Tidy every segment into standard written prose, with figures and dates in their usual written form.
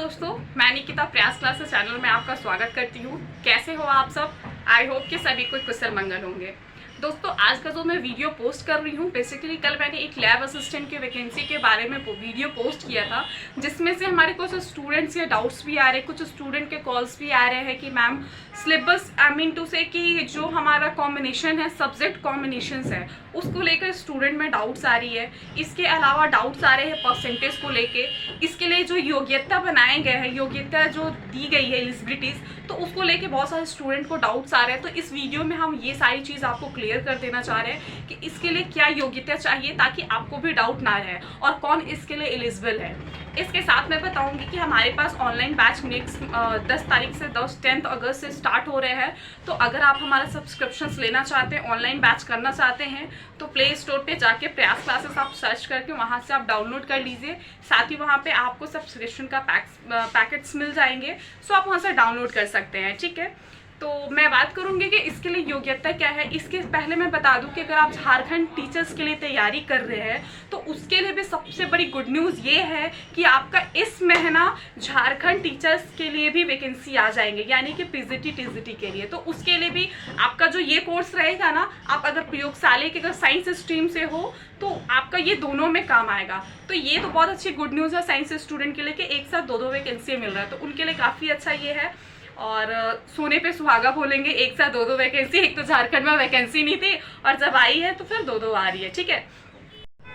दोस्तों, मैं निकिता प्रयास क्लासेस चैनल में आपका स्वागत करती हूँ। कैसे हो आप सब? आई होप कि सभी कोई कुशल मंगल होंगे। दोस्तों, आज का जो मैं वीडियो पोस्ट कर रही हूँ, बेसिकली कल मैंने एक लैब असिस्टेंट की वैकेंसी के बारे में वीडियो पोस्ट किया था, जिसमें से हमारे कुछ स्टूडेंट्स के डाउट्स भी आ रहे हैं, कुछ स्टूडेंट के कॉल्स भी आ रहे हैं कि ma'am syllabus I mean to say कि जो हमारा कॉम्बिनेशन है, सब्जेक्ट कॉम्बिनेशंस है, उसको लेकर स्टूडेंट में डाउट्स आ रही है। इसके अलावा डाउट्स आ रहे हैं परसेंटेज को लेके। इसके लिए जो योग्यता बनाए गए हैं, योग्यता जो दी गई है एलिजिबिलिटीज़, तो उसको लेके बहुत सारे स्टूडेंट को डाउट्स आ रहे हैं। तो इस वीडियो में हम ये सारी चीज़ आपको क्लियर कर देना चाह रहे हैं कि इसके लिए क्या योग्यता चाहिए, ताकि आपको भी डाउट ना रहे और कौन इसके लिए एलिजिबल है। इसके साथ मैं बताऊंगी कि हमारे पास ऑनलाइन बैच नेक्स्ट 10 तारीख से 10 अगस्त से स्टार्ट हो रहे हैं। तो अगर आप हमारा सब्सक्रिप्शंस लेना चाहते हैं, ऑनलाइन बैच करना चाहते हैं, तो प्ले स्टोर पे जाके प्रयास क्लासेस आप सर्च करके वहाँ से आप डाउनलोड कर लीजिए। साथ ही वहाँ पे आपको सब्सक्रिप्शन का पैकेट्स मिल जाएंगे, सो आप वहाँ से डाउनलोड कर सकते हैं। ठीक है, तो मैं बात करूंगी कि इसके लिए योग्यता क्या है। इसके पहले मैं बता दूं कि अगर आप झारखंड टीचर्स के लिए तैयारी कर रहे हैं, तो उसके लिए भी सबसे बड़ी गुड न्यूज़ ये है कि आपका इस महीना झारखंड टीचर्स के लिए भी वैकेंसी आ जाएंगे, यानी कि पीजीटी टीजीटी के लिए। तो उसके लिए भी आपका जो ये कोर्स रहेगा ना, आप अगर प्रयोगशाला के अगर साइंस स्ट्रीम से हो, तो आपका ये दोनों में काम आएगा। तो ये तो बहुत अच्छी गुड न्यूज़ है साइंस स्टूडेंट के लिए कि एक साथ दो वैकेंसी मिल रहा है, तो उनके लिए काफ़ी अच्छा ये है। और सोने पे सुहागा बोलेंगे, एक साथ दो वैकेंसी। एक तो झारखंड में वैकेंसी नहीं थी और जब आई है तो फिर दो आ रही है। ठीक है,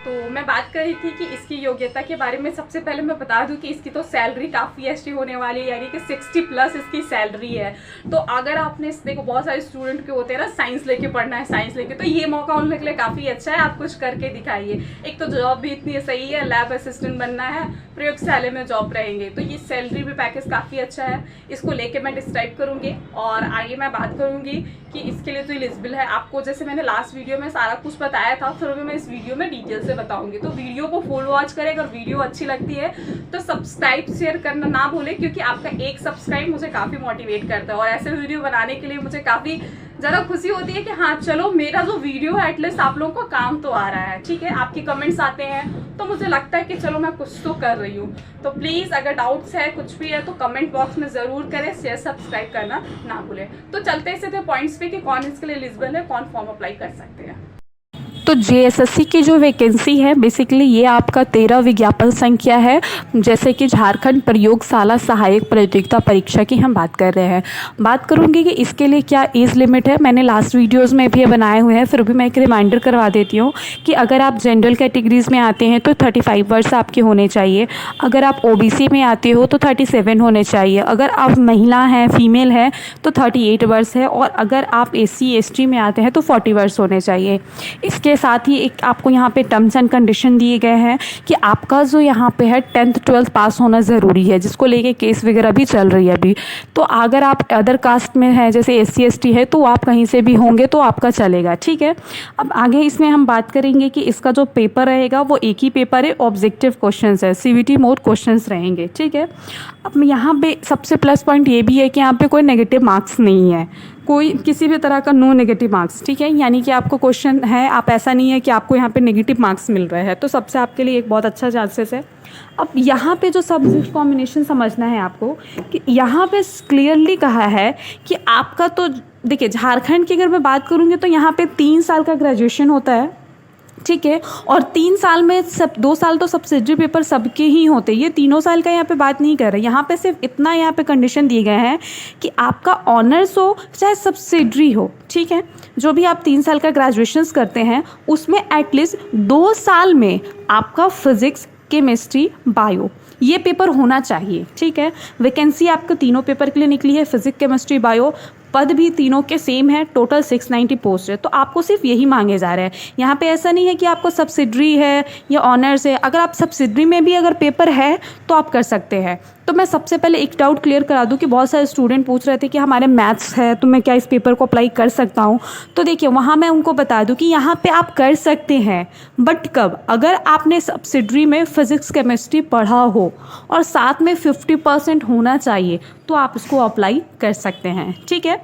तो मैं बात कर रही थी कि इसकी योग्यता के बारे में। सबसे पहले मैं बता दूं कि इसकी तो सैलरी काफ़ी अच्छी होने वाली है, यानी कि 60+ इसकी सैलरी है। तो अगर आपने देखो, बहुत सारे स्टूडेंट के होते हैं ना, साइंस लेके पढ़ना है, साइंस लेके, तो ये मौका उनके लिए काफ़ी अच्छा है। आप कुछ करके दिखाइए। एक तो जॉब भी इतनी सही है, लैब असिस्टेंट बनना है, प्रयोगशाला में जॉब रहेंगे, तो ये सैलरी भी पैकेज काफ़ी अच्छा है। इसको लेके मैं डिस्क्राइब करूँगी और आगे मैं बात करूँगी कि इसके लिए तो एलिजिबल है। आपको जैसे मैंने लास्ट वीडियो में सारा कुछ बताया था, फिर भी मैं इस वीडियो में डिटेल से बताऊंगी। तो वीडियो को फुल वॉच करें। अगर वीडियो अच्छी लगती है तो सब्सक्राइब शेयर करना ना भूलें, क्योंकि आपका एक सब्सक्राइब मुझे काफ़ी मोटिवेट करता है और ऐसे वीडियो बनाने के लिए मुझे काफ़ी ज़्यादा खुशी होती है कि हाँ चलो, मेरा जो वीडियो है एटलीस्ट आप लोगों को काम तो आ रहा है। ठीक है, आपके कमेंट्स आते हैं तो मुझे लगता है कि चलो मैं कुछ तो कर रही हूँ। तो प्लीज़ अगर डाउट्स है, कुछ भी है, तो कमेंट बॉक्स में ज़रूर करें। शेयर सब्सक्राइब करना ना भूलें। तो चलते हैं सीधे पॉइंट्स पे कि कौन इसके लिए एलिजिबल है, कौन फॉर्म अप्लाई कर सकते हैं। तो जेएसएससी की जो वैकेंसी है, बेसिकली ये आपका 13 विज्ञापन संख्या है। जैसे कि झारखंड प्रयोगशाला सहायक प्रतियोगिता परीक्षा की हम बात कर रहे हैं। बात करूंगी कि इसके लिए क्या एज लिमिट है। मैंने लास्ट वीडियोस में भी बनाए हुए हैं, फिर भी मैं एक रिमाइंडर करवा देती हूँ कि अगर आप जनरल कैटेगरीज में आते हैं तो 35 वर्ष आपके होने चाहिए। अगर आप ओबीसी में आते हो तो 37 होने चाहिए। अगर आप महिला हैं, फीमेल है, तो 38 वर्ष है। और अगर आप एससी एसटी में आते हैं तो 40 वर्ष होने चाहिए। इसके साथ ही एक आपको यहाँ पे टर्म्स एंड कंडीशन दिए गए हैं कि आपका जो यहाँ पे है 10th 12th पास होना ज़रूरी है, जिसको लेके केस वगैरह भी चल रही है अभी। तो अगर आप अदर कास्ट में हैं, जैसे एससी एसटी है, तो आप कहीं से भी होंगे तो आपका चलेगा। ठीक है, अब आगे इसमें हम बात करेंगे कि इसका जो पेपर रहेगा वो एक ही पेपर है, ऑब्जेक्टिव क्वेश्चन है, सीवीटी मोड क्वेश्चन रहेंगे। ठीक है, अब यहाँ पे सबसे प्लस पॉइंट ये भी है कि यहाँ पे कोई नेगेटिव मार्क्स नहीं है, कोई किसी भी तरह का नो नेगेटिव मार्क्स। ठीक है, यानी कि आपको क्वेश्चन है, आप ऐसा नहीं है कि आपको यहाँ पे नेगेटिव मार्क्स मिल रहे हैं, तो सबसे आपके लिए एक बहुत अच्छा चांसेस है। अब यहाँ पे जो सब्जेक्ट कॉम्बिनेशन समझना है आपको कि यहाँ पे क्लियरली कहा है कि आपका तो देखिए, झारखंड की अगर मैं बात करूँगी तो यहाँ पे 3 साल का ग्रेजुएशन होता है। ठीक है, और 3 साल में 2 साल तो सब्सिडरी पेपर सबके ही होते हैं। ये 3 साल का यहाँ पे बात नहीं कर रहे। यहाँ पे सिर्फ इतना यहाँ पे कंडीशन दिए गए हैं कि आपका ऑनर्स हो चाहे सब्सिडरी हो। ठीक है, जो भी आप 3 साल का ग्रेजुएशन करते हैं, उसमें एटलीस्ट 2 साल में आपका फिजिक्स, केमिस्ट्री, बायो ये पेपर होना चाहिए। ठीक है, वैकेंसी आपको तीनों पेपर के लिए निकली है, फिजिक्स, केमिस्ट्री, बायो। पद भी तीनों के सेम है, टोटल 690 पोस्ट है। तो आपको सिर्फ यही मांगे जा रहे हैं। यहाँ पे ऐसा नहीं है कि आपको सब्सिडरी है या ऑनर्स है। अगर आप सब्सिडरी में भी अगर पेपर है तो आप कर सकते हैं। तो मैं सबसे पहले एक डाउट क्लियर करा दूं कि बहुत सारे स्टूडेंट पूछ रहे थे कि हमारे मैथ्स है तो मैं क्या इस पेपर को अप्लाई कर सकता हूं। तो देखिए, वहां मैं उनको बता दूं कि यहाँ पे आप कर सकते हैं, बट कब? अगर आपने सब्सिडरी में फिजिक्स केमिस्ट्री पढ़ा हो और साथ में 50% होना चाहिए, तो आप इसको अप्लाई कर सकते हैं। ठीक है,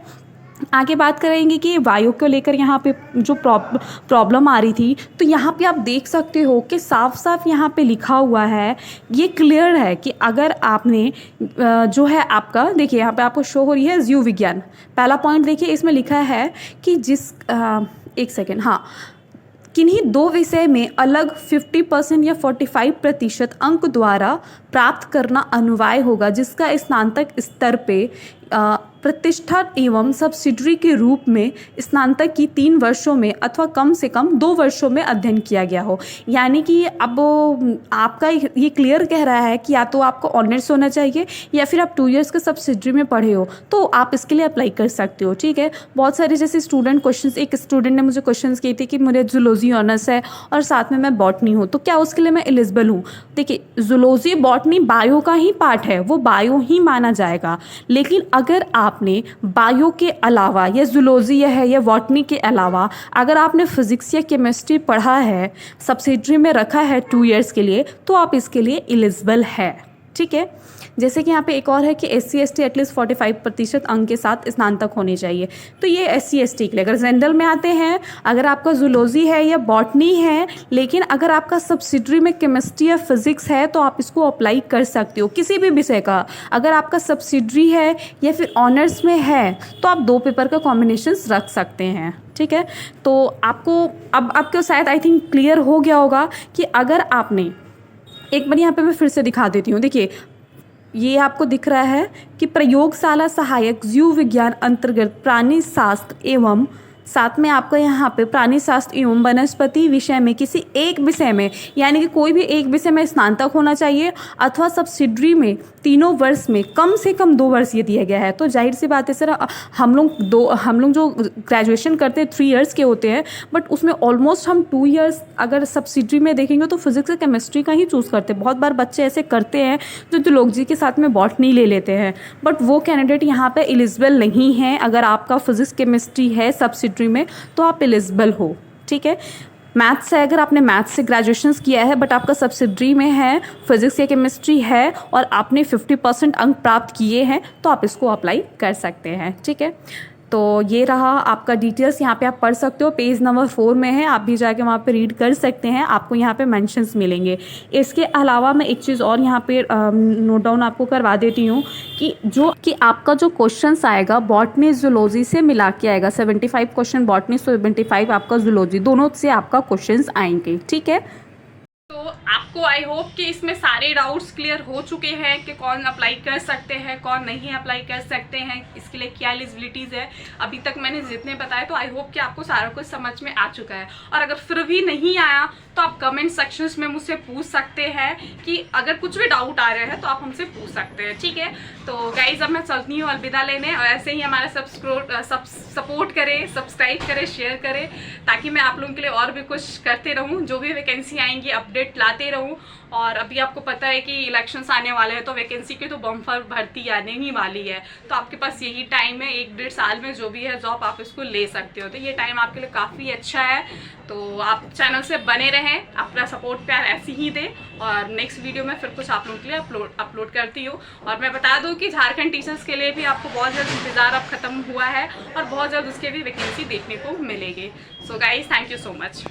आगे बात करेंगे कि वायु को लेकर यहाँ पे जो प्रॉब्लम आ रही थी, तो यहाँ पे आप देख सकते हो कि साफ साफ यहाँ पे लिखा हुआ है, ये क्लियर है कि अगर आपने जो है आपका, देखिए यहाँ पे आपको शो हो रही है जीव विज्ञान, पहला पॉइंट देखिए इसमें लिखा है कि एक सेकेंड, हाँ, किन्हीं दो विषय में अलग 50% या 45% अंक द्वारा प्राप्त करना अनिवार्य होगा, जिसका स्नातक स्तर पे प्रतिष्ठा एवं सब्सिडरी के रूप में स्नातक की 3 वर्षों में अथवा कम से कम 2 वर्षों में अध्ययन किया गया हो। यानी कि अब आपका ये क्लियर कह रहा है कि या तो आपको ऑनर्स होना चाहिए या फिर आप 2 इयर्स के सब्सिडरी में पढ़े हो, तो आप इसके लिए अप्लाई कर सकते हो। ठीक है, बहुत सारे जैसे स्टूडेंट क्वेश्चंस, एक स्टूडेंट ने मुझे क्वेश्चंस किए थे कि मुझे जूलॉजी ऑनर्स है और साथ में मैं बॉटनी हूँ, तो क्या उसके लिए मैं एलिजिबल हूँ? देखिए, जूलॉजी बॉटनी बायो का ही पार्ट है, वो बायो ही माना जाएगा। लेकिन अगर आपने बायो के अलावा या जूलॉजी है या बॉटनी के अलावा अगर आपने फिजिक्स या केमिस्ट्री पढ़ा है, सब्सिडरी में रखा है 2 इयर्स के लिए, तो आप इसके लिए एलिजिबल है। ठीक है, जैसे कि यहाँ पे एक और है कि SC ST एटलीस्ट 45% अंक के साथ स्नातक होने चाहिए, तो ये SC ST के लिए। अगर जनरल में आते हैं, अगर आपका जूलॉजी है या बॉटनी है, लेकिन अगर आपका सब्सिडरी में केमिस्ट्री या फिजिक्स है, तो आप इसको अप्लाई कर सकते हो किसी भी विषय का। अगर आपका सब्सिडरी है या फिर ऑनर्स में है, तो आप 2 पेपर का कॉम्बिनेशन रख सकते हैं। ठीक है, तो आपको शायद आई थिंक क्लियर हो गया होगा कि अगर आपने, एक बार यहाँ पे मैं फिर से दिखा देती हूँ। देखिए, ये आपको दिख रहा है कि प्रयोगशाला सहायक जीव विज्ञान अंतर्गत प्राणी शास्त्र एवं साथ में आपका यहाँ पे प्राणी शास्त्र एवं वनस्पति विषय में किसी एक विषय में, यानी कि कोई भी एक विषय में स्नातक होना चाहिए अथवा सब्सिडरी में 3 वर्ष में कम से कम 2 वर्ष ये दिया गया है। तो जाहिर सी बात है सर, हम लोग जो ग्रेजुएशन करते हैं 3 इयर्स के होते हैं, बट उसमें ऑलमोस्ट हम 2 इयर्स अगर सब्सिडरी में देखेंगे तो फिजिक्स या केमिस्ट्री का ही चूज़ करते हैं। बहुत बार बच्चे ऐसे करते हैं जो जूलॉजी के साथ में बॉटनी ले लेते हैं, बट वो कैंडिडेट यहाँ पे एलिजिबल नहीं है। अगर आपका फिजिक्स केमिस्ट्री है सब्सिडरी में, तो आप एलिजिबल हो। ठीक है, मैथ्स है, अगर आपने मैथ्स से ग्रेजुएशन किया है बट आपका सब्सिडरी में है फिजिक्स या केमिस्ट्री है और आपने 50% अंक प्राप्त किए हैं, तो आप इसको अप्लाई कर सकते हैं। ठीक है, तो ये रहा आपका डिटेल्स, यहाँ पे आप पढ़ सकते हो, पेज नंबर 4 में है, आप भी जाके वहाँ पे रीड कर सकते हैं, आपको यहाँ पे मेंशंस मिलेंगे। इसके अलावा मैं एक चीज़ और यहाँ पे नोट डाउन आपको करवा देती हूँ कि आपका जो क्वेश्चंस आएगा बॉटनी जूलॉजी से मिला के आएगा। 75 क्वेश्चन बॉटनी, 75 आपका जूलॉजी, दोनों से आपका क्वेश्चंस आएंगे। ठीक है, तो आपको आई होप कि इसमें सारे डाउट्स क्लियर हो चुके हैं कि कौन अप्लाई कर सकते हैं, कौन नहीं अप्लाई कर सकते हैं, इसके लिए क्या एलिजिबिलिटीज़ है। अभी तक मैंने जितने बताए, तो आई होप कि आपको सारा कुछ समझ में आ चुका है। और अगर फिर भी नहीं आया तो आप कमेंट सेक्शंस में मुझसे पूछ सकते हैं कि अगर कुछ भी डाउट आ रहा है तो आप हमसे पूछ सकते हैं। ठीक है, तो गाइज अब मैं चलती हूँ अलविदा लेने, और ऐसे ही हमारा सपोर्ट करें, सब्सक्राइब करें, शेयर करें, ताकि मैं आप लोगों के लिए और भी कुछ करते रहूँ, जो भी वैकेंसी आएंगी अपडेट लाते रहूँ। और अभी आपको पता है कि इलेक्शंस आने वाले हैं, तो वैकेंसी की तो बम्पर भर्ती आने ही वाली है, तो आपके पास यही टाइम है, 1-1.5 साल में जो भी है जॉब आप इसको ले सकते हो। तो ये टाइम आपके लिए काफ़ी अच्छा है, तो आप चैनल से बने रहें, अपना सपोर्ट प्यार ऐसे ही दें, और नेक्स्ट वीडियो में फिर कुछ आप लोगों के लिए अपलोड करती हूँ। और मैं बता दूँ कि झारखंड टीचर्स के लिए भी आपको बहुत जल्द इंतज़ार अब खत्म हुआ है, और बहुत जल्द उसके भी वैकेंसी देखने को मिलेगी। So guys, thank you so much.